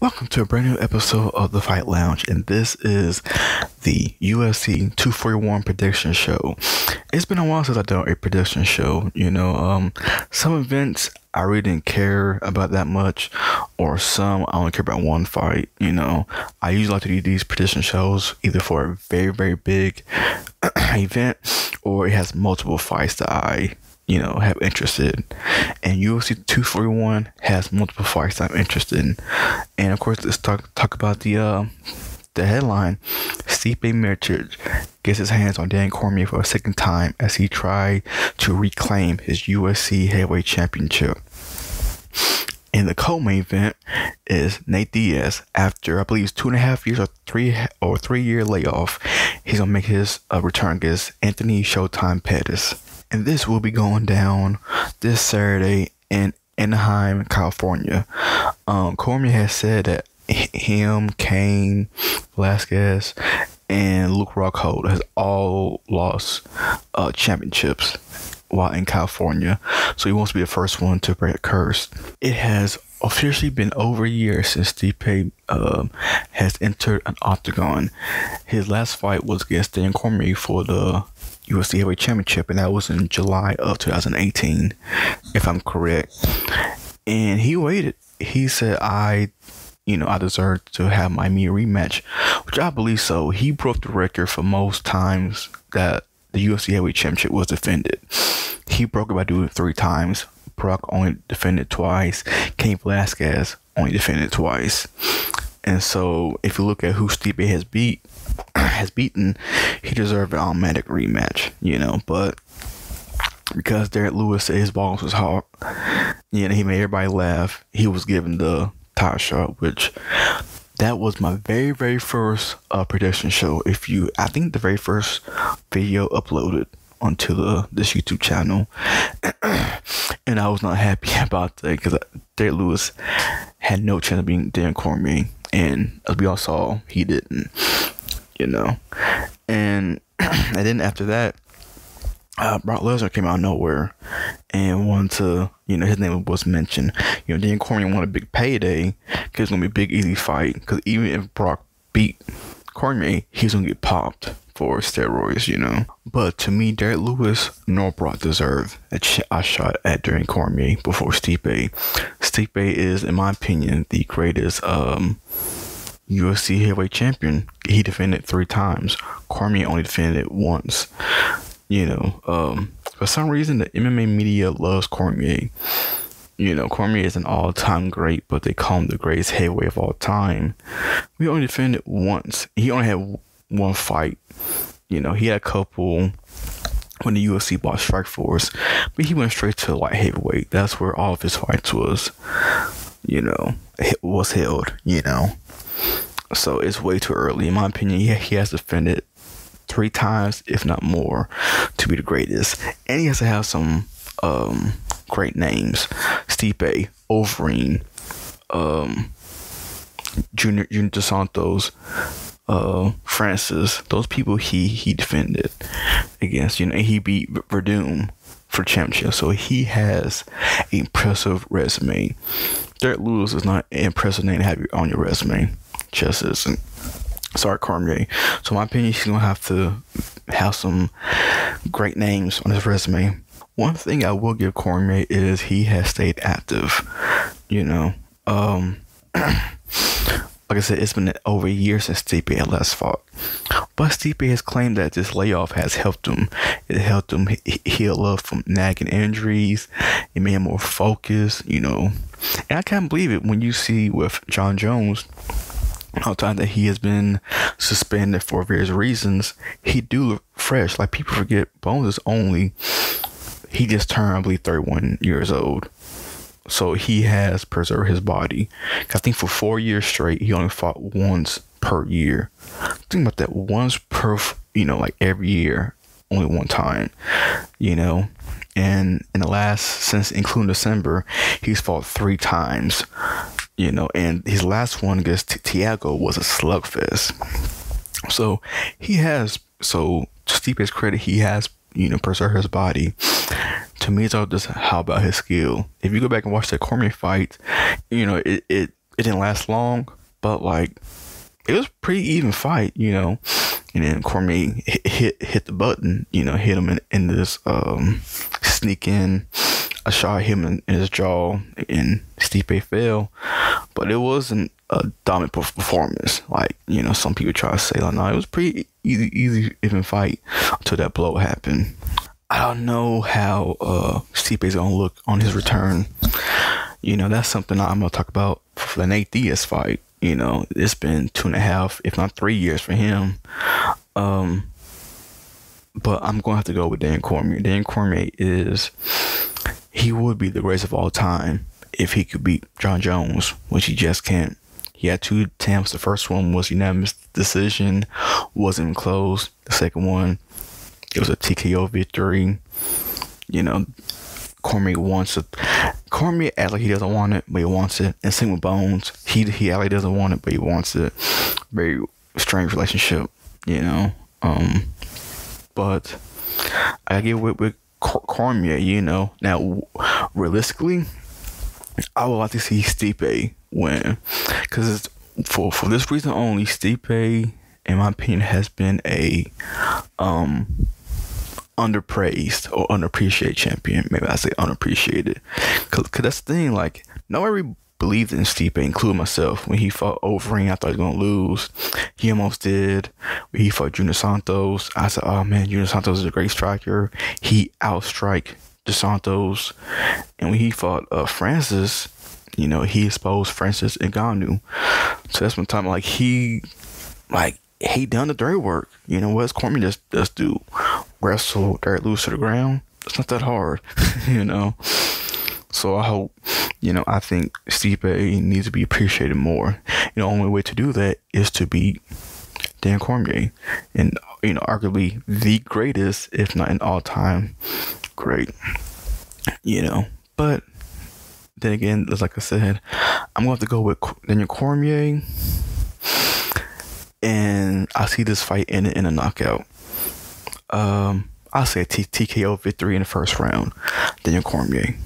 Welcome to a brand new episode of the Fight Lounge, and this is the UFC 241 prediction show. It's been a while since I've done a prediction show. Some events I really didn't care about that much, or some I only care about one fight. I usually like to do these prediction shows either for a very, very big event, or it has multiple fights that I have interest in. And UFC 241 has multiple fights I'm interested in. And of course, let's talk about the headline. Stipe Miocic gets his hands on Dan Cormier for a second time as he tried to reclaim his UFC Heavyweight Championship. And the co-main event is Nate Diaz. After I believe 2.5 years or 3-year layoff, he's gonna make his return against Anthony Showtime Pettis. And this will be going down this Saturday in Anaheim, California. Cormier has said that him, Kane, Velasquez, and Luke Rockhold has all lost championships while in California. So he wants to be the first one to break a curse. It has officially been over a year since Stipe has entered an octagon. His last fight was against Dan Cormier for the UFC Heavyweight Championship, and that was in July of 2018, if I'm correct. And he waited. He said, I deserve to have my immediate rematch, which I believe so. He broke the record for most times that the UFC Heavyweight Championship was defended. He broke it by doing it 3 times. Brock only defended twice. Cain Velasquez only defended twice. And so if you look at who Stipe has beaten, he deserved an automatic rematch, but because Derek Lewis said his balls was hard, he made everybody laugh. He was given the title shot, which that was my very, very first prediction show. I think the very first video uploaded onto this YouTube channel, and I was not happy about that because Derek Lewis had no chance of being Dan Cormier, and as we all saw, he didn't. And then after that, Brock Lesnar came out of nowhere and wanted to, his name was mentioned. Dan Cormier wanted a big payday because it's gonna be a big, easy fight. Because even if Brock beat Cormier, he's gonna get popped for steroids, But to me, Derek Lewis nor Brock deserved a shot at Dan Cormier before Stipe. Stipe is, in my opinion, the greatest UFC heavyweight champion. He defended 3 times. Cormier only defended it once. For some reason, the MMA media loves Cormier. Cormier is an all-time great, but they call him the greatest heavyweight of all time. We only defended once. He only had 1 fight. He had a couple when the UFC bought Strikeforce, but he went straight to light heavyweight. That's where all of his fights was held. So it's way too early. In my opinion, he has defended 3 times, if not more, to be the greatest. And he has to have some great names. Stipe, Overeem, Junior Dos Santos, Francis. Those people he defended against. He beat Verdum for championship. So he has an impressive resume. Derek Lewis is not an impressive name to have on your resume. Just isn't. Sorry, Cormier. So in my opinion, he's gonna have to have some great names on his resume. One thing I will give Cormier is he has stayed active. Like I said, it's been over a year since Stipe had last fought. But Stipe has claimed that this layoff has helped him. It helped him heal up from nagging injuries. It made him more focused, And I can't believe it when you see with John Jones, all the time that he has been suspended for various reasons, he do look fresh. Like, people forget Bones is he just turned, I believe, 31 years old. So he has preserved his body. I think for 4 years straight, he only fought once per year. Think about that, once per, like every year, only 1 time, And in the last, since including December, he's fought 3 times. And his last one against Thiago was a slugfest. So to Stipe's credit, he has, preserved his body. To me, it's all just how about his skill. If you go back and watch that Cormier fight, it it didn't last long, but like it was a pretty even fight, you know. And then Cormier hit the button, you know, hit him in this sneak in a shot, him in his jaw, and Stipe fell. But it wasn't a dominant performance, like, you know, some people try to say. Like, no, it was pretty easy even fight until that blow happened. I don't know how Stipe's gonna look on his return. You know, that's something I'm gonna talk about for the Nate Diaz fight. You know, it's been 2.5, if not 3 years for him. But I'm gonna have to go with Dan Cormier. Dan Cormier he would be the greatest of all time if he could beat John Jones, which he just can't. He had 2 attempts. The first one was unanimous decision, wasn't close. The second one, it was a TKO victory. You know, Cormier acts like he doesn't want it, but he wants it. And same with Bones. He acts like he doesn't want it, but he wants it. Very strange relationship, you know. But I get with Cormier, you know. Now, realistically, I would like to see Stipe win, because for this reason only, Stipe, in my opinion, has been a underpraised or unappreciated champion. Maybe I say unappreciated, cause that's the thing. Like, nobody believed in Stipe, including myself. When he fought Overeem, I thought he was gonna lose. He almost did. When he fought Junior Santos, I said, "Oh man, Junior Santos is a great striker." He outstrike Dos Santos. And when he fought Francis, you know, he exposed Francis Ngannou. So that's one time, like, he done the dirty work. You know, what Cormier just do? Wrestle Derek Lewis to the ground. It's not that hard, you know. So I hope, you know, I think Stipe needs to be appreciated more. You know, the only way to do that is to beat Dan Cormier, and, you know, arguably the greatest, if not an all-time great. You know, but then again, like I said, I'm going to have to go with Daniel Cormier, and I see this fight in a knockout. I'll say a TKO victory in the first round, Daniel Cormier.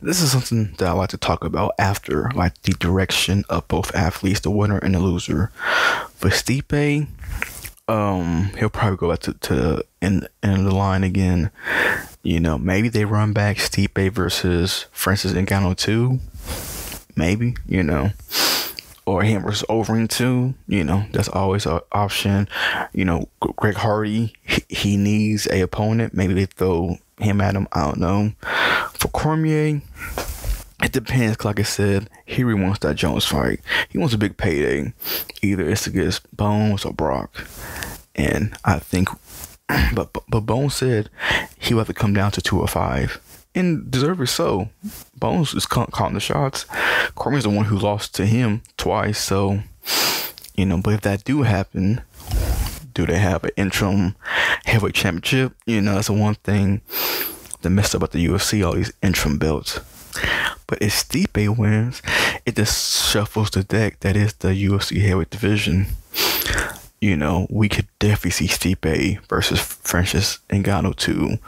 This is something that I like to talk about after, like, the direction of both athletes, the winner and the loser. For Stipe, he'll probably go back to the end of the line again. You know, maybe they run back Stipe versus Francis Ngannou 2. Maybe, you know. Or him versus Overeem 2. You know, that's always an option. You know, Greg Hardy, he needs a opponent. Maybe they throw him at him. I don't know. For Cormier, it depends. Like I said, he really wants that Jones fight. He wants a big payday. Either it's against Bones or Brock. And I think, but Bones said he will have to come down to 205. And deservedly so. Bones is calling the shots. Cormier's the one who lost to him twice. So, you know, but if that do happen, do they have an interim heavyweight championship? You know, that's the one thing that messed up about the UFC, all these interim belts. But if Stipe wins, it just shuffles the deck that is the UFC heavyweight division. You know, we could definitely see Stipe versus Francis Ngannou 2.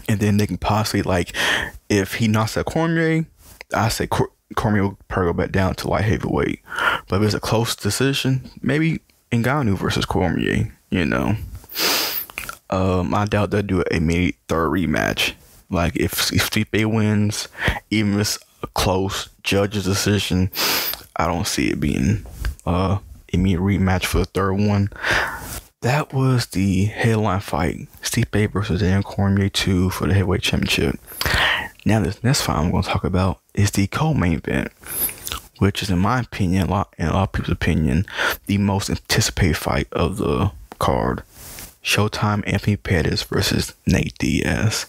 And then they can possibly, like, if he knocks out Cormier, I say Cormier will probably go back down to light heavyweight. But if it's a close decision, maybe Ngannou versus Cormier, you know. I doubt they'll do an immediate third rematch. Like, if Stipe wins, even if it's a close judge's decision, I don't see it being immediate rematch for the third one. That was the headline fight, Stipe versus Dan Cormier 2 for the heavyweight championship. Now, this next fight I'm going to talk about is the co-main event, which is, in my opinion, in a lot of people's opinion, the most anticipated fight of the card. Showtime Anthony Pettis versus Nate Diaz.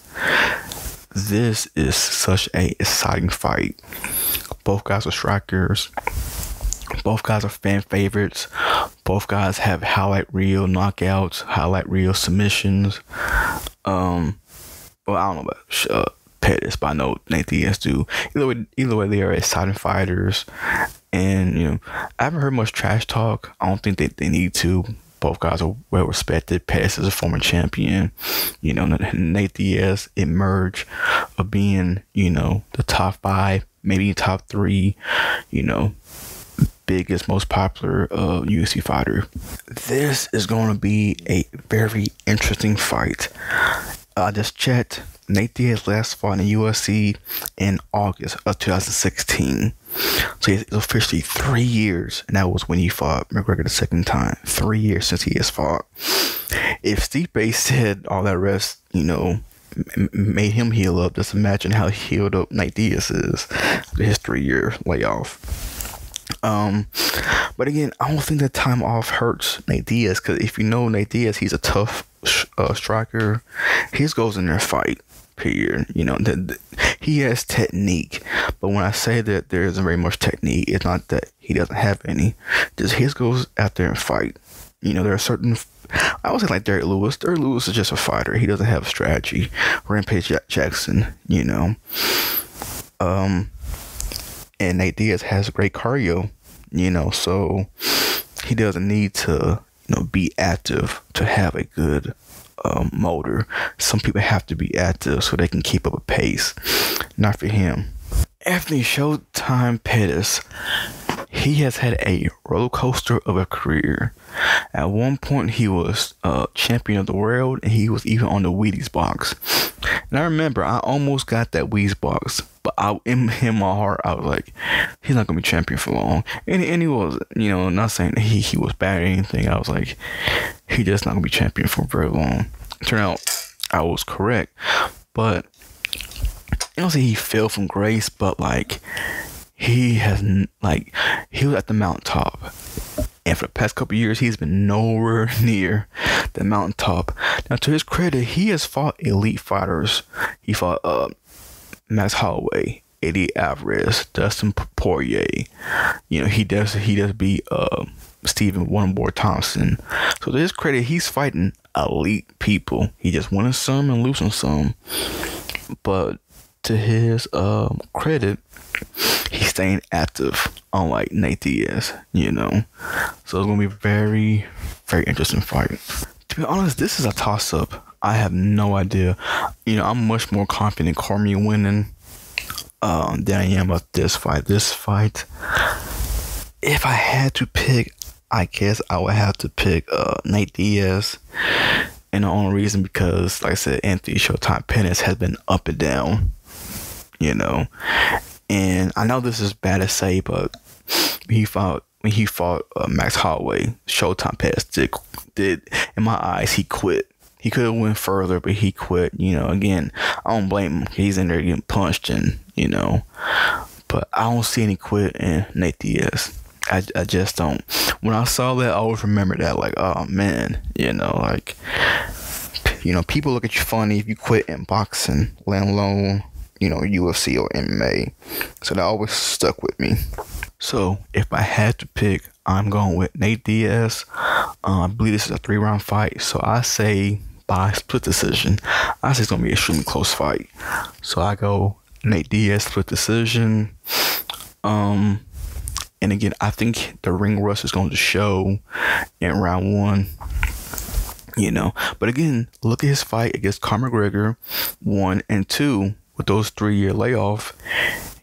This is such a exciting fight. Both guys are strikers. Both guys are fan favorites. Both guys have highlight reel knockouts, highlight reel submissions. Well, I don't know about Pettis, but I know Nate Diaz do. Either way, they are exciting fighters. And, you know, I haven't heard much trash talk. I don't think they need to. Both guys are well respected. Pettis is a former champion. You know, Nate Diaz emerged of being, you know, the top 5 maybe top 3, you know, biggest, most popular UFC fighter. This is going to be a very interesting fight. I just checked. Nate Diaz last fought in the UFC in August of 2016. So it's officially 3 years, and that was when he fought McGregor the second time. 3 years since he has fought. If Stipe said all that rest, you know, made him heal up, just imagine how healed up Nate Diaz is after his 3-year layoff. But again, I don't think that time off hurts Nate Diaz, because if you know Nate Diaz, he's a tough striker. He just goes in there and fight. Period. You know, he has technique, but when I say that there isn't very much technique, it's not that he doesn't have any. Just he just goes out there and fight. You know, there are certain. I would say like Derrick Lewis. Derrick Lewis is just a fighter. He doesn't have a strategy. Rampage Jackson. You know. And Nate Diaz has great cardio. You know, so he doesn't need to, you know, be active to have a good motor. Some people have to be active so they can keep up a pace. Not for him. Anthony Showtime Pettis, he has had a roller coaster of a career. At one point, he was champion of the world, and he was even on the Wheaties box. And I remember I almost got that Wheaties box, but in my heart, I was like, he's not gonna be champion for long. And he was, you know, not saying that he was bad or anything. I was like, he just not gonna be champion for very long. Turned out I was correct, but I don't say he fell from grace, but like he was at the mountaintop, and for the past couple of years he's been nowhere near the mountaintop. Now, to his credit, he has fought elite fighters. He fought Max Holloway, Eddie Alvarez, Dustin Poirier. You know, he does beat Stephen Wonderboy Thompson. So to his credit, he's fighting elite people. He just winning some and losing some. But to his credit, he's staying active, unlike Nate Diaz, you know. So it's gonna be a very, very interesting fight. To be honest, this is a toss-up. I have no idea. You know, I'm much more confident in Cormier winning than I am about this fight. This fight, if I had to pick, I guess I would have to pick Nate Diaz. And the only reason, because, like I said, Anthony Showtime Pettis has been up and down, you know. And I know this is bad to say, but when he fought Max Holloway, Showtime Pettis did, in my eyes, he quit. He could have went further, but he quit. You know, again, I don't blame him. He's in there getting punched, and, you know. But I don't see any quit in Nate Diaz. I just don't. When I saw that, I always remember that. Like, oh, man. You know, like, you know, people look at you funny if you quit in boxing, let alone, you know, UFC or MMA. So that always stuck with me. So if I had to pick, I'm going with Nate Diaz. I believe this is a 3-round fight. So I say by split decision. I say it's going to be a extremely close fight. So I go Nate Diaz split decision. And again, I think the ring rust is going to show in round 1. You know, but again, look at his fight against Conor McGregor, 1 and 2. With those 3-year layoff,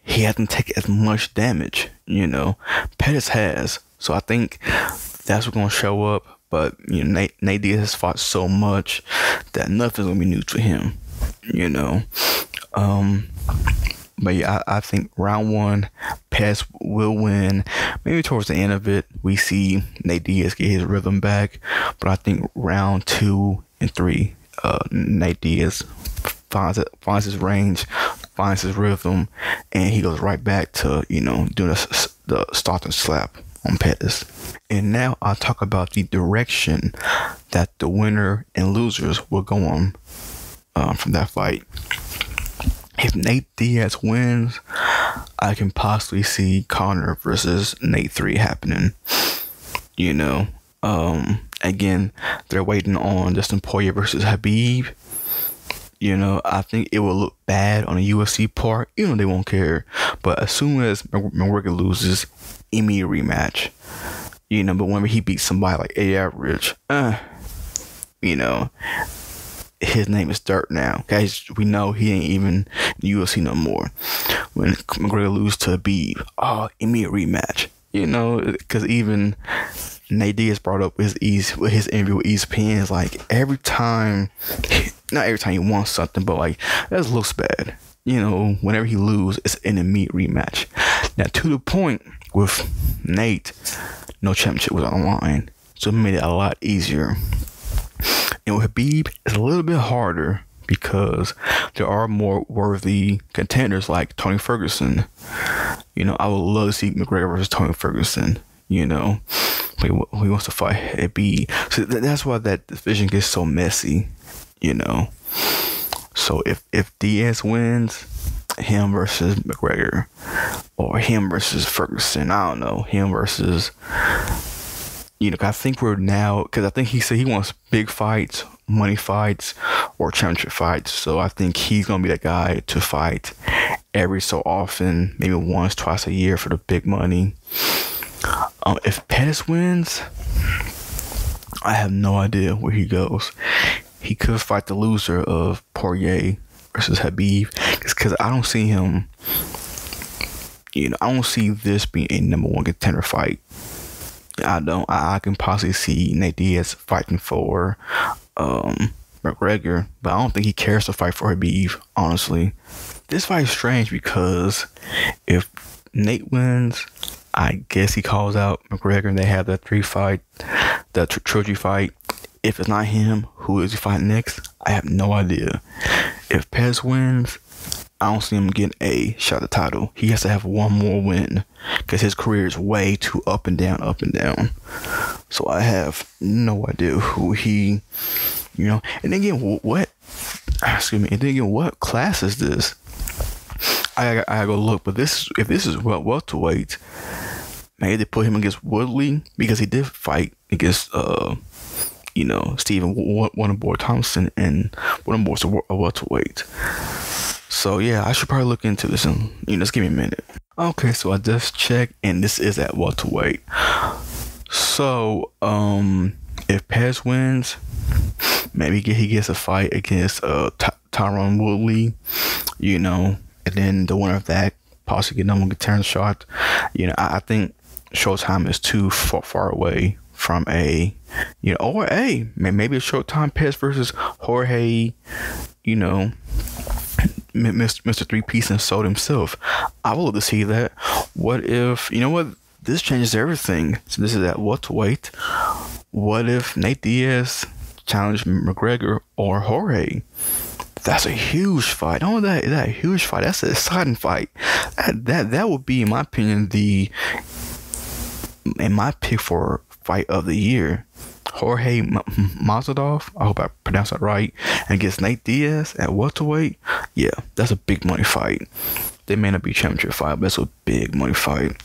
he hasn't taken as much damage. You know, Pettis has. So I think that's what's going to show up. But, you know, Nate Diaz has fought so much that nothing's going to be new to him. You know, but yeah, I think round 1, Pettis will win. Maybe towards the end of it, we see Nate Diaz get his rhythm back. But I think round 2 and 3, Nate Diaz finds his range, finds his rhythm, and he goes right back to, you know, doing the start and slap on Pettis. And now I'll talk about the direction that the winner and losers will go on from that fight. If Nate Diaz wins, I can possibly see Conor versus Nate 3 happening. You know, again, they're waiting on Dustin Poirier versus Khabib. You know, I think it will look bad on the UFC part. You know, they won't care. But as soon as McGregor loses, immediate rematch. You know, but whenever he beats somebody like Eddie Alvarez, you know, his name is dirt now. Guys, we know he ain't even in the UFC no more. When McGregor loses to Khabib, immediate rematch. You know, because even Nate Diaz brought up with his interview with ESPN, is like every time, not every time he wants something, but like that looks bad. You know, whenever he loses, it's an immediate rematch. Now, to the point with Nate, no championship was on the line, so it made it a lot easier. And with Khabib, it's a little bit harder because there are more worthy contenders like Tony Ferguson. You know, I would love to see McGregor versus Tony Ferguson. You know, he wants to fight Khabib. So that's why that division gets so messy. You know, so if Diaz wins, him versus McGregor, or him versus Ferguson, I don't know, him versus, you know, I think we're now, because I think he said he wants big fights, money fights, or championship fights. So I think he's gonna be that guy to fight every so often, maybe once, twice a year for the big money. If Pettis wins, I have no idea where he goes. He could fight the loser of Poirier versus Khabib, because I don't see him, you know, I don't see this being a number one contender fight. I don't. I can possibly see Nate Diaz fighting for McGregor, but I don't think he cares to fight for Khabib, honestly. This fight is strange because if Nate wins, I guess he calls out McGregor and they have that trilogy fight. If it's not him, who is he fighting next? I have no idea. If Pettis wins, I don't see him getting a shot at the title. He has to have one more win because his career is way too up and down, up and down. So I have no idea who he, you know. And then again, what class is this? I gotta go look. But if this is welterweight, maybe they put him against Woodley because he did fight against you know, Stephen Wonderboy Thompson, and Wonderboy's a welterweight. So yeah, I should probably look into this, and you know, just give me a minute. Okay, so I just checked, and this is at welterweight. So if Pettis wins, maybe he gets a fight against Tyron Woodley, you know, and then the winner of that possibly get number one contender shot. You know, I think Showtime is too far away from a, you know, or maybe a Showtime Pettis versus Jorge, you know, Mr. Three-Piece and Soul himself. I would love to see that. What if, you know what, this changes everything. So this is at welterweight. What if Nate Diaz challenged McGregor or Jorge? That's a huge fight. Oh, that a huge fight. That's an exciting fight. That would be, in my opinion, my pick for fight of the year. Jorge Masvidal, I hope I pronounced that right, and against Nate Diaz at welterweight. Yeah, that's a big money fight. They may not be championship fight, but it's a big money fight.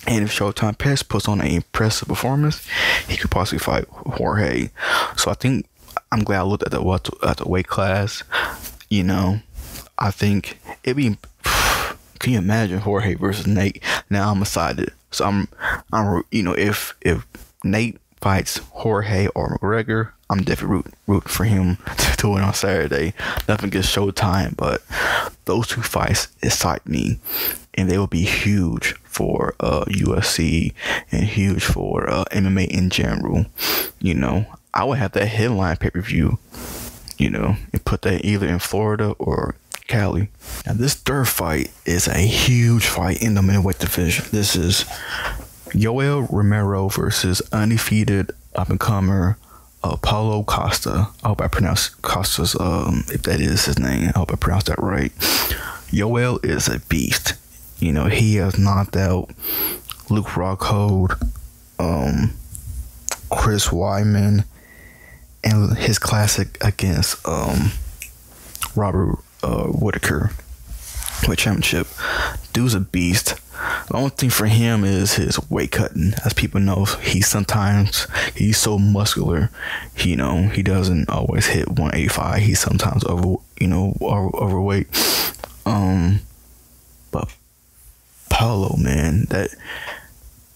And if Showtime Pettis puts on an impressive performance, he could possibly fight Jorge. So I think I'm glad I looked at the weight class. You know, I think it'd be. Can you imagine Jorge versus Nate? Now I'm excited. So I'm you know, if Nate fights Jorge or McGregor, I'm definitely rooting for him to win on Saturday. Nothing against Showtime, but those two fights excite me, and they will be huge for UFC and huge for MMA in general. You know, I would have that headline pay-per-view, you know, and put that either in Florida or Cali. Now this third fight is a huge fight in the middleweight division. This is Yoel Romero versus undefeated up-and-comer Paulo Costa. I hope I pronounced Costa's, if that is his name, I hope I pronounced that right. Yoel is a beast. You know, he has knocked out Luke Rockhold, Chris Weidman, and his classic against Robert Whitaker with championship. Dude's a beast. The only thing for him is his weight cutting. As people know, he's so muscular. You know, he doesn't always hit 185. He's sometimes overweight. But Paulo, man,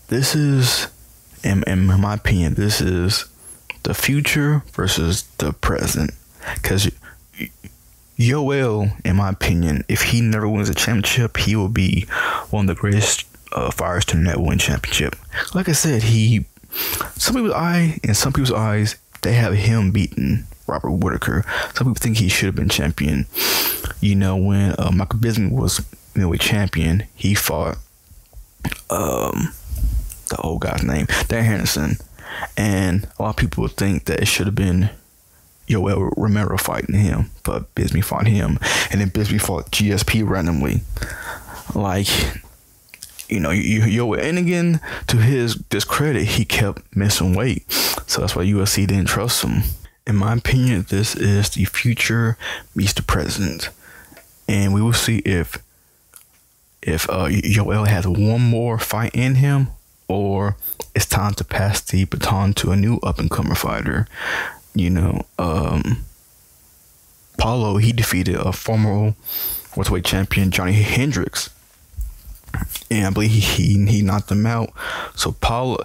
this is, in my opinion, this is the future versus the present. because Yoel, in my opinion, if he never wins a championship, he will be one of the greatest fighters to never win a championship. Like I said, some people's eyes, they have him beating Robert Whittaker. Some people think he should have been champion. You know, when Michael Bisping was middleweight champion, he fought the old guy's name, Dan Henderson, and a lot of people would think that it should have been Yoel Romero fighting him, but Bisping fought him, and then Bisping fought GSP randomly. Like, you know, Yoel, and again, to his discredit, he kept missing weight, so that's why UFC didn't trust him. In my opinion, this is the future meets the present, and we will see if Yoel has one more fight in him, or it's time to pass the baton to a new up-and-comer fighter. You know, Paulo, he defeated a former welterweight champion, Johnny Hendricks, and I believe he knocked him out. So Paulo,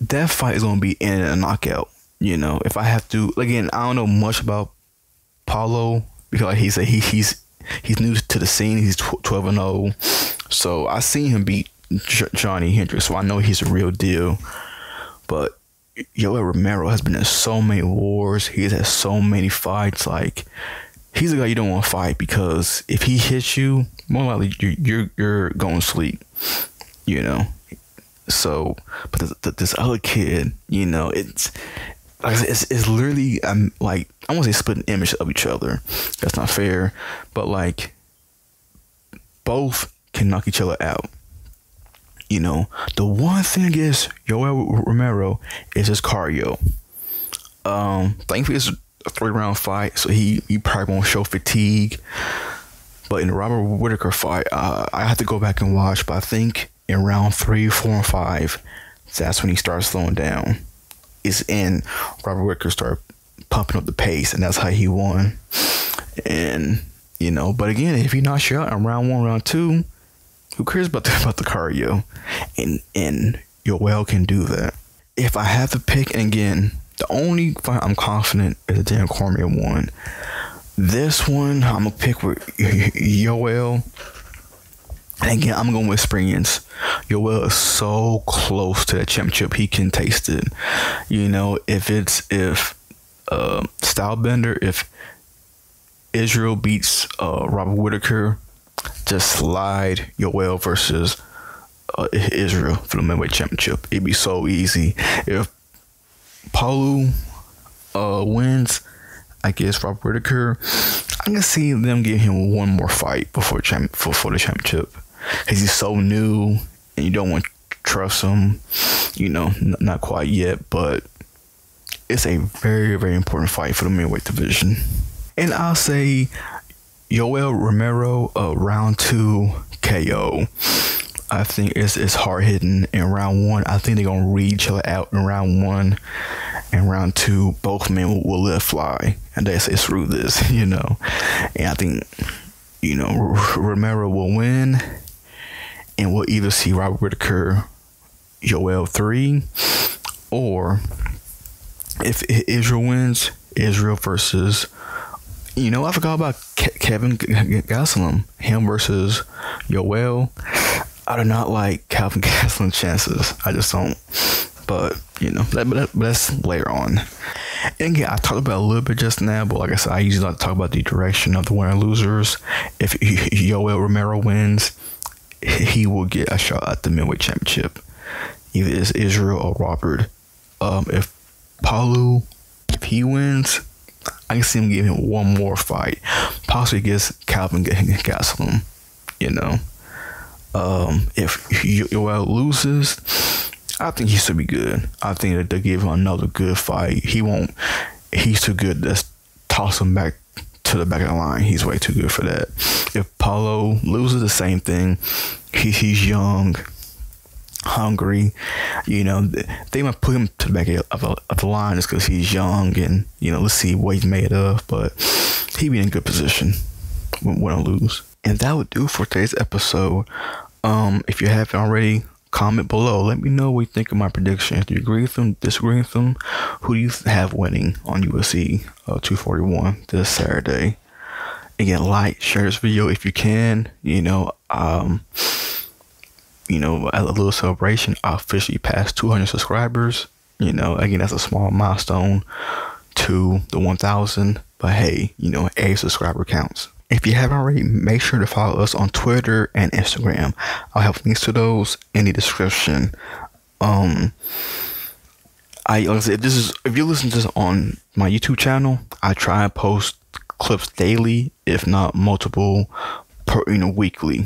that fight is going to be in a knockout. You know, if I have to, again, I don't know much about Paulo, because like he said, he's new to the scene. He's 12-0, so I seen him beat Johnny Hendricks, so I know he's a real deal. But Yoel Romero has been in so many wars. He's had so many fights. Like, he's a guy you don't want to fight, because if he hits you, more likely you're going to sleep. You know. So, but this other kid, you know, it's literally like, I won't say splitting image of each other. That's not fair. But like, both can knock each other out. You know, the one thing against Yoel Romero is his cardio. Thankfully, it's a 3-round fight, so he probably won't show fatigue. But in the Robert Whittaker fight, I have to go back and watch, but I think in round 3, 4, and 5, that's when he starts slowing down. It's in Robert Whittaker started pumping up the pace, and that's how he won. And, you know, but again, if he knocks you out in round 1, round 2, who cares about the cardio? And Yoel can do that. If I have to pick, and again, the only fight I'm confident is the Dan Cormier one. This one, I'm going to pick with Yoel. And again, I'm going with experience. Yoel is so close to that championship, he can taste it. You know, if Stylebender, if Israel beats Robert Whittaker, just slide Yoel versus Israel for the middleweight championship. It'd be so easy. If Paulo wins, I guess Robert Whittaker, I can see them give him one more fight before the championship, because he's so new and you don't want to trust him. You know, not quite yet, but it's a very, very important fight for the middleweight division. And I'll say Yoel Romero, round 2 KO. I think it's hard hitting in round 1. I think they're gonna read each other out in round 1. And round 2, both men will let fly, and they say screw this, you know. And I think, you know, Romero will win, and we'll either see Robert Whittaker, Yoel 3, or if Israel wins, Israel versus, you know, I forgot about Kevin Gastelum, him versus Yoel. I do not like Calvin Gastelum's chances. I just don't. But, you know, let's later on. And again, I talked about it a little bit just now, but like I said, I usually like to talk about the direction of the winner and losers. If Yoel Romero wins, he will get a shot at the middleweight championship. Either it's Israel or Robert. If Paulo, if he wins, I can see him giving him one more fight, possibly against Calvin Gastelum. You know, if Yoel loses, I think he should be good. I think that they'll give him another good fight. He's too good. Let's toss him back to the back of the line. He's way too good for that. If Paulo loses, the same thing. He's young, hungry. You know, they might put him to the back of the line just because he's young, and, you know, let's see what he's made of. But he'd be in a good position when I lose. And that would do for today's episode. If you haven't already, comment below. Let me know what you think of my predictions. Do you agree with them? Disagree with them? Who do you have winning on UFC 241 this Saturday? Again, like, share this video if you can. A little celebration. I officially passed 200 subscribers. Again, that's a small milestone to the 1,000. But hey, a subscriber counts. If you haven't already, make sure to follow us on Twitter and Instagram. I'll have links to those in the description. Like I said, if you listen to this on my YouTube channel, I try and post clips daily, if not multiple weekly.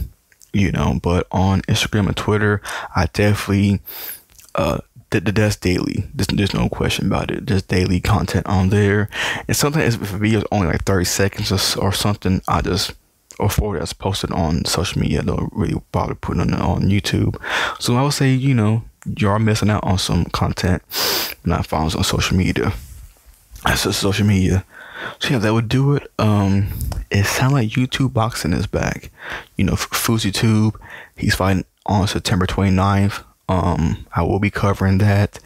But on Instagram and Twitter, I definitely that's daily. There's no question about it. There's daily content on there. And sometimes if a video is only like 30 seconds or something, or 40 that's posted on social media, I don't really bother putting it on YouTube. So I would say, you are missing out on some content not following us on social media. That's just social media. So yeah, that would do it. It sounds like YouTube boxing is back. FuziTube, he's fighting on September 29th. I will be covering that.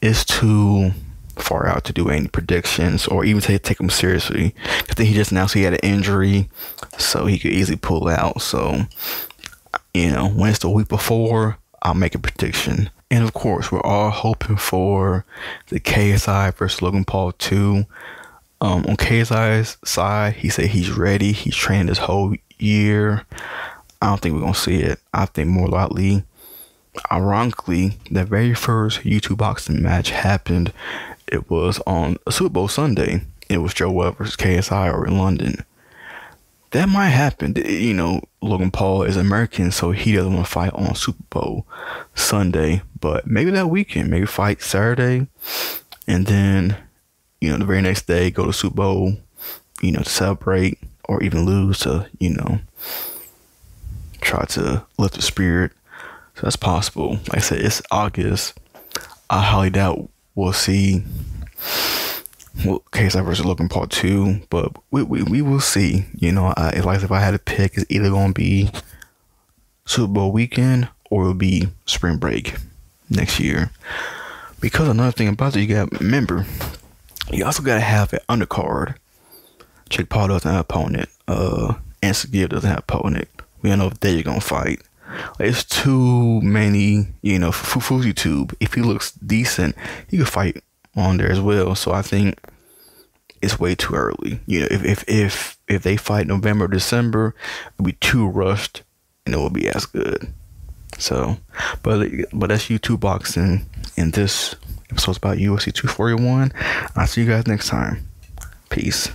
It's too far out to do any predictions or even take him seriously. I think he just announced he had an injury, so he could easily pull out. So, when it's the week before, I'll make a prediction. And of course, we're all hoping for the KSI versus Logan Paul 2. On KSI's side, he said he's ready. He's trained this whole year. I don't think we're gonna see it. I think more likely, ironically, the very first YouTube boxing match happened. It was on a Super Bowl Sunday. It was Yoel versus KSI over in London. That might happen. Logan Paul is American, so he doesn't want to fight on Super Bowl Sunday. But maybe that weekend, maybe fight Saturday, and then, the very next day go to Super Bowl, to celebrate or even lose to, try to lift the spirit. So that's possible. Like I said, it's August. I highly doubt we'll see KSI versus Logan Paul 2, but we will see. If I had to pick, it's either gonna be Super Bowl weekend or it'll be spring break next year. Because another thing about it, you got remember, you also gotta have an undercard. Jake Paul doesn't have an opponent. Anthony Pettis doesn't have an opponent. We don't know if they're gonna fight. It's too many, for FuziTube. If he looks decent, he could fight on there as well. So I think it's way too early. If they fight November or December, it'll be too rushed and it will be as good. So, but that's YouTube boxing, and this episode's about UFC 241. I'll see you guys next time. Peace.